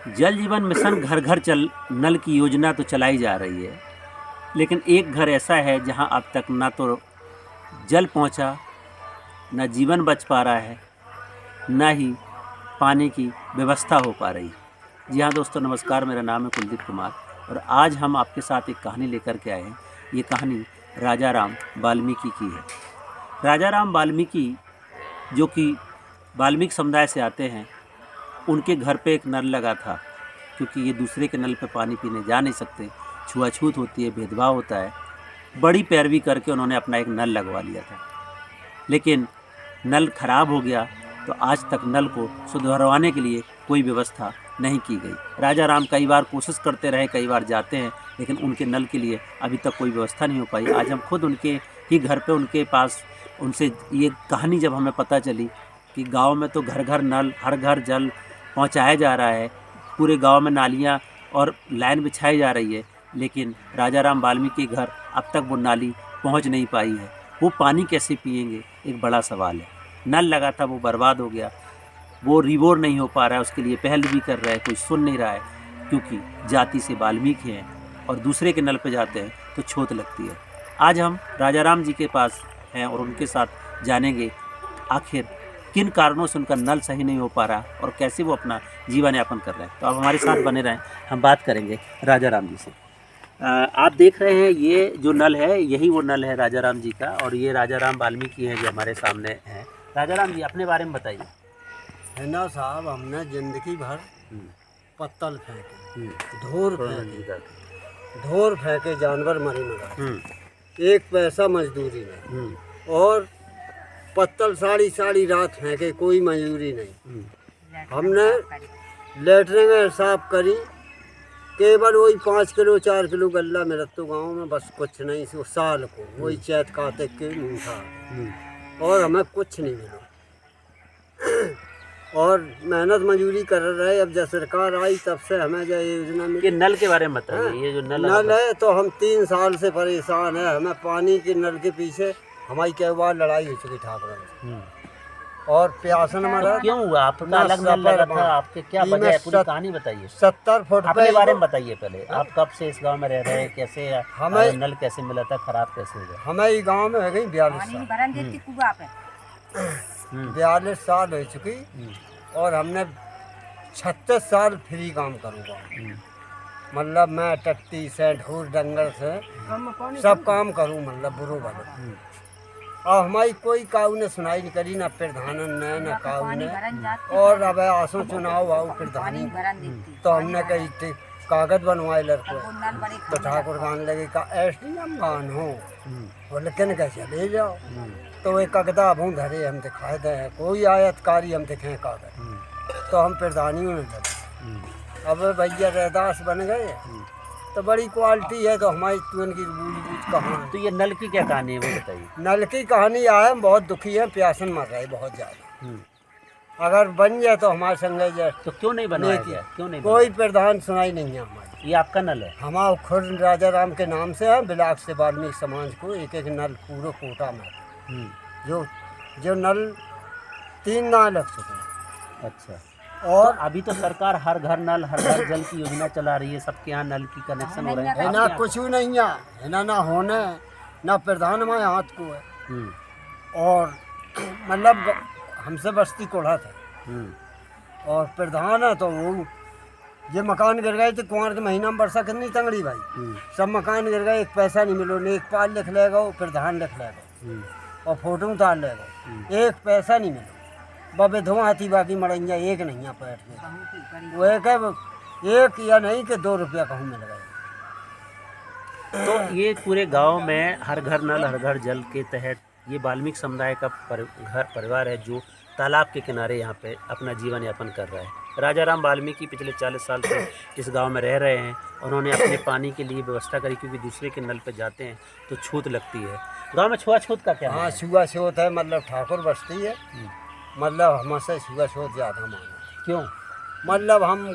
जल जीवन मिशन घर घर चल नल की योजना तो चलाई जा रही है, लेकिन एक घर ऐसा है जहां अब तक ना तो जल पहुंचा, ना जीवन बच पा रहा है, ना ही पानी की व्यवस्था हो पा रही है। जी हाँ दोस्तों, नमस्कार। मेरा नाम है कुलदीप कुमार और आज हम आपके साथ एक कहानी लेकर के आए हैं। ये कहानी राजा राम वाल्मीकि की है। राजा राम वाल्मीकि जो कि वाल्मीकि समुदाय से आते हैं, उनके घर पे एक नल लगा था, क्योंकि ये दूसरे के नल पे पानी पीने जा नहीं सकते, छुआछूत होती है, भेदभाव होता है। बड़ी पैरवी करके उन्होंने अपना एक नल लगवा लिया था, लेकिन नल खराब हो गया तो आज तक नल को सुधरवाने के लिए कोई व्यवस्था नहीं की गई। राजा राम कई बार कोशिश करते रहे, कई बार जाते हैं, लेकिन उनके नल के लिए अभी तक कोई व्यवस्था नहीं हो पाई। आज हम खुद उनके ही घर पे उनके पास उनसे ये कहानी जब हमें पता चली कि गांव में तो घर घर नल, हर घर जल पहुंचाया जा रहा है, पूरे गांव में नालियां और लाइन बिछाई जा रही है, लेकिन राजा राम वाल्मीकि के घर अब तक वो नाली पहुंच नहीं पाई है। वो पानी कैसे पिएंगे, एक बड़ा सवाल है। नल लगा था, वो बर्बाद हो गया, वो रिवोर नहीं हो पा रहा है, उसके लिए पहल भी कर रहा है, कोई सुन नहीं रहा है, क्योंकि जाति से वाल्मीकि हैं और दूसरे के नल पे जाते हैं तो छोट लगती है। आज हम राजा राम जी के पास हैं और उनके साथ जानेंगे आखिर किन कारणों से उनका नल सही नहीं हो पा रहा और कैसे वो अपना जीवन यापन कर रहे हैं। तो आप हमारे साथ बने रहें, हम बात करेंगे राजा राम जी से। आप देख रहे हैं ये जो नल है, यही वो नल है राजा राम जी का, और ये राजा राम वाल्मीकि हैं जो हमारे सामने हैं। राजा राम जी, अपने बारे में बताइए। है ना साहब, हमने जिंदगी भर पत्तल फेंके, ढोर फेंके, जानवर मरे मरा, एक पैसा मजदूरी नहीं, और पत्तल सारी रात फेंके, कोई मजदूरी नहीं। हमने लेटरिंग साफ करी, केवल वही 5 किलो 4 किलो गल्ला मेरा तो गाँव में, बस कुछ नहीं। सो साल को वही चैत काते के मूठा, और हमें कुछ नहीं मिला। और मेहनत मजदूरी कर रहे। अब जब सरकार आई तब से हमें जो योजना मिली। ये नल के बारे में बताइए। ये जो नल है तो हम 3 साल से परेशान है। हमें पानी के नल के पीछे हमारी कई बार लड़ाई हो चुकी ठाकुर से, और प्यासन मरा। क्यों हुआ? आपका अलग नल लगा था, आपके क्या वजह है? पूरी कहानी बताइए। 70 फुट अपने बारे में बताइए पहले। आप कब से इस गांव में रह रहे हैं? कैसे हमें नल कैसे मिला था? खराब कैसे हो गया? हमें ये गांव में हो गई 42 साल हो चुकी, और हमने 36 साल फ्री काम करूँगा। मतलब मैं टट्टी से ढूर डंगर से सब काम करूँ, मतलब बुरो भलो। और हमारी कोई काऊ ने सुनाई नहीं करी, ना प्रधान ने ना काऊ ने। और अब आंसू चुनाव आओ प्रधानी, तो हमने कही कागज बनवाए लड़के, तो ठाकुर खान लगे का एसडीएम गान हो, और लेकिन कैसे ले जाओ, तो एक कागदा भूँ धरे हम दिखाए दे, कोई आयतकारी हम दिखें कागज, तो हम प्रधानियों ने धरे। अब भैया रैदास बन गए, तो बड़ी क्वालिटी है, तो हमारी तुन की कहानी। तो ये नल की क्या कहानी है वो बताइए। नल की कहानी है, हम बहुत दुखी है, प्यासन मर रहे बहुत ज़्यादा। अगर बन जाए तो हमारे संग जाए। तो क्यों नहीं बनाया गया? क्यों नहीं? कोई प्रधान सुनाई नहीं है हमारी। ये आपका नल है? हमारा खुद राजा राम के नाम से है, बिलाक से वाल्मीकि समाज को एक नल पूरे कोटा में, जो नल 3 ना लग चुके। अच्छा। और तो अभी तो सरकार हर घर नल, हर घर जल की योजना चला रही है, सबके यहाँ नल की कनेक्शन हो रहे हैं। है ना, कुछ नहीं है ना, ना होने ना प्रधान हमारे हाथ को है। और मतलब हमसे बस्ती कोढ़ा था, और प्रधान है तो वो ये मकान गिर गए थे कुंवर के महीना में, वर्षा कितनी तंगड़ी भाई, सब मकान गिर गए, एक पैसा नहीं मिलो, लेखपाल लिख लेगा, प्रधान लिख लेगा, और फोटो उतार लेगा, एक पैसा नहीं मिलो। बाबे धुआं हाथी बाकी मड़ैया एक नहीं पैठ में, वो एक या नहीं कि 2 रुपया कहूँ मिल गए। तो ये पूरे गांव में हर घर नल हर घर जल के तहत ये वाल्मीकि समुदाय का परिवार है, जो तालाब के किनारे यहाँ पे अपना जीवन यापन कर रहा है। राजा राम वाल्मीकि पिछले 40 साल से इस गांव में रह रहे हैं। उन्होंने अपने पानी के लिए व्यवस्था करी, क्योंकि दूसरे के नल पे जाते हैं तो छूत लगती है। गांव में छुआछूत का क्या? हाँ, छुआछूत है, मतलब ठाकुर बस्ती है, मतलब हमसे छुआछूत ज़्यादा मांगा। क्यों? मतलब हम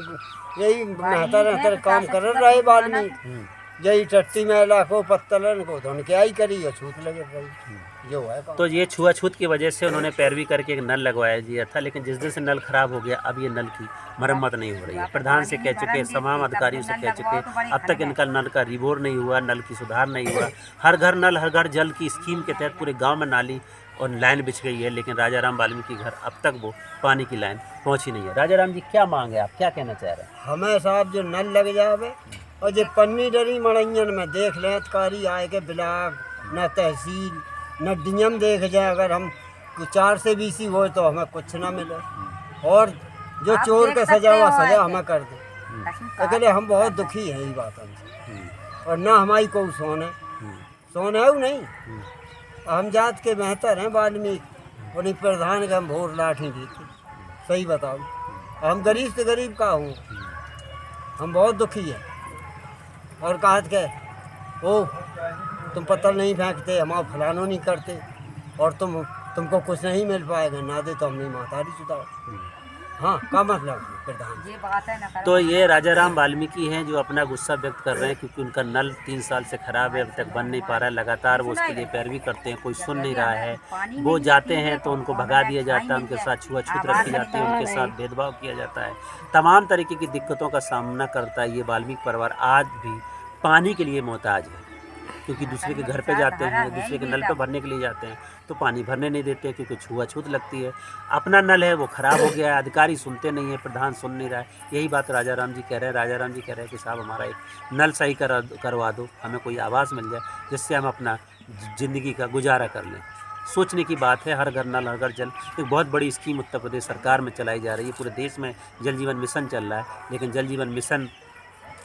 यही बेहतर काम कर रहे वाल्मीकि, यही टट्टी में को पत्तलन को धुन के आई करी और छूत लगे रही। जो है काम। तो ये छुआछूत की वजह से उन्होंने पैरवी करके एक नल लगवाया दिया था, लेकिन जिस दिन से नल खराब हो गया अब ये नल की मरम्मत नहीं हो रही है। प्रधान से कह चुके, तमाम अधिकारियों से कह चुके, अब तक इनका नल का रिबोर नहीं हुआ, नल की सुधार नहीं हुआ। हर घर नल हर घर जल की स्कीम के तहत पूरे गांव में नाली और लाइन बिछ गई है, लेकिन राजाराम वाल्मीकि घर अब तक वो पानी की लाइन पहुंची नहीं है। राजाराम जी क्या मांग है, आप क्या कहना चाह रहे हैं? हमें साहब जो नल लग जावे और जो पन्नी डरी मड़ैयन में देख लें अधिकारी आए के ब्लाक न तहसील न डीएम देख जाए, अगर हम 4 से 20 हो तो हमें कुछ ना मिले, और जो चोर का सजा हुआ सजा हमें कर दे। अकेले हम बहुत दुखी हैं ये बात हमसे, और ना हमारी को सोन है, सोन है वो नहीं। हम जात के बेहतर हैं वाल्मीकि, उन्हीं प्रधान के हम भोर लाठी दी थी। सही बताओ, हम गरीब से गरीब का हूँ, हम बहुत दुखी हैं। और कहा के ओ तुम पत्थर नहीं फेंकते, हम फलानो नहीं करते, और तुमको कुछ नहीं मिल पाएगा, ना दे तो हम नहीं मातारी चुताओ। हाँ, का मतलब है प्रधान? ये बात है ना। तो ये राजाराम वाल्मीकि हैं जो अपना गुस्सा व्यक्त कर रहे हैं, क्योंकि उनका नल 3 साल से ख़राब है, अब तक बन नहीं पा रहा है। लगातार वो उसके लिए पैरवी करते हैं, कोई सुन नहीं रहा है। वो जाते हैं तो उनको भगा दिया जाता है, उनके साथ छुआछूत रखी जाती है, उनके साथ भेदभाव किया जाता है। तमाम तरीके की दिक्कतों का सामना करता है ये वाल्मीकि परिवार। आज भी पानी के लिए मोहताज है, क्योंकि दूसरे के घर पे जाते हैं, दूसरे के नल पे भरने के लिए जाते हैं तो पानी भरने नहीं देते, क्योंकि छुआछूत लगती है। अपना नल है वो ख़राब हो गया है, अधिकारी सुनते नहीं है, प्रधान सुन नहीं रहा है। यही बात राजाराम जी कह रहे हैं। राजाराम जी कह रहे हैं कि साहब हमारा एक नल सही करवा दो, हमें कोई आवास मिल जाए जिससे हम अपना ज़िंदगी का गुजारा कर लें। सोचने की बात है। हर घर नल हर घर जल एक बहुत बड़ी स्कीम उत्तर प्रदेश सरकार में चलाई जा रही है। पूरे देश में जल जीवन मिशन चल रहा है, लेकिन जल जीवन मिशन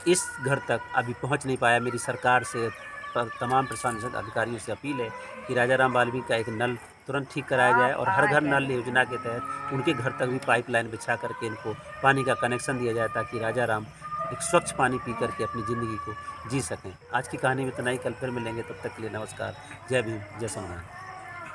इस घर तक अभी पहुंच नहीं पाया। मेरी सरकार से तमाम प्रशासनिक अधिकारियों से अपील है कि राजाराम वाल्मीकि का एक नल तुरंत ठीक कराया जाए, और हर घर नल योजना के तहत उनके घर तक भी पाइपलाइन बिछा करके इनको पानी का कनेक्शन दिया जाए, ताकि राजाराम एक स्वच्छ पानी पी करके अपनी ज़िंदगी को जी सकें। आज की कहानी में इतना ही, कल फिर मिलेंगे, तब तक के लिए नमस्कार। जय भीम, जय संविधान।